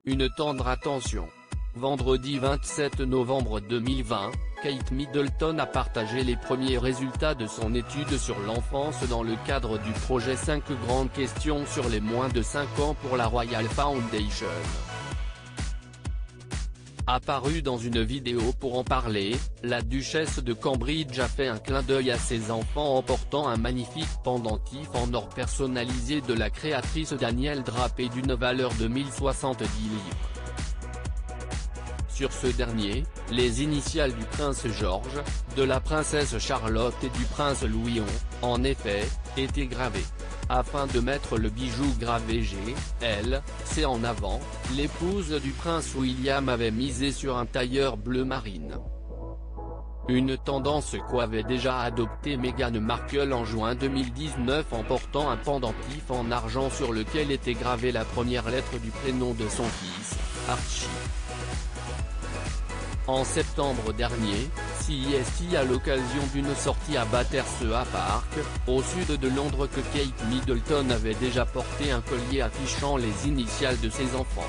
Une tendre attention. Vendredi 27 novembre 2020, Kate Middleton a partagé les premiers résultats de son étude sur l'enfance dans le cadre du projet 5 grandes questions sur les moins de 5 ans pour la Royal Foundation. Apparue dans une vidéo pour en parler, la duchesse de Cambridge a fait un clin d'œil à ses enfants en portant un magnifique pendentif en or personnalisé de la créatrice Danielle drapé d'une valeur de 1070 livres. Sur ce dernier, les initiales du prince George, de la princesse Charlotte et du prince Louis ont, en effet, été gravés. Afin de mettre le bijou gravé G.L.C. en avant, l'épouse du prince William avait misé sur un tailleur bleu marine. Une tendance qu'avait déjà adoptée Meghan Markle en juin 2019 en portant un pendentif en argent sur lequel était gravée la première lettre du prénom de son fils, Archie. En septembre dernier, CEST à l'occasion d'une sortie à Battersea Park, au sud de Londres que Kate Middleton avait déjà porté un collier affichant les initiales de ses enfants.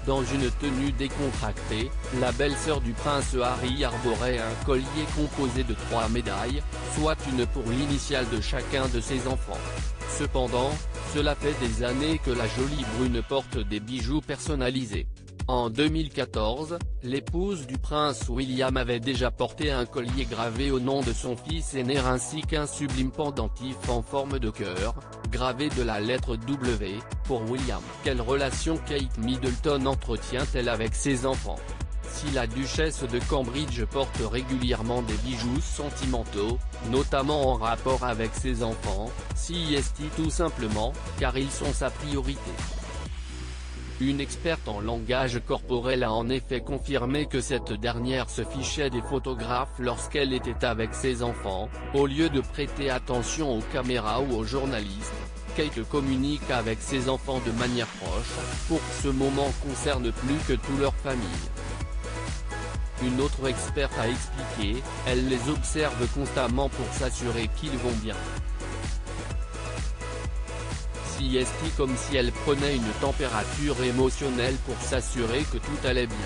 Dans une tenue décontractée, la belle-sœur du prince Harry arborait un collier composé de 3 médailles, soit une pour l'initiale de chacun de ses enfants. Cependant, cela fait des années que la jolie brune porte des bijoux personnalisés. En 2014, l'épouse du prince William avait déjà porté un collier gravé au nom de son fils aîné ainsi qu'un sublime pendentif en forme de cœur, gravé de la lettre W, pour William. Quelle relation Kate Middleton entretient-elle avec ses enfants? Si la duchesse de Cambridge porte régulièrement des bijoux sentimentaux, notamment en rapport avec ses enfants, CEST tout simplement, car ils sont sa priorité. Une experte en langage corporel a en effet confirmé que cette dernière se fichait des photographes lorsqu'elle était avec ses enfants, au lieu de prêter attention aux caméras ou aux journalistes. Kate communique avec ses enfants de manière proche, pour que ce moment concerne plus que toute leur famille. Une autre experte a expliqué, elle les observe constamment pour s'assurer qu'ils vont bien. CEST comme si elle prenait une température émotionnelle pour s'assurer que tout allait bien.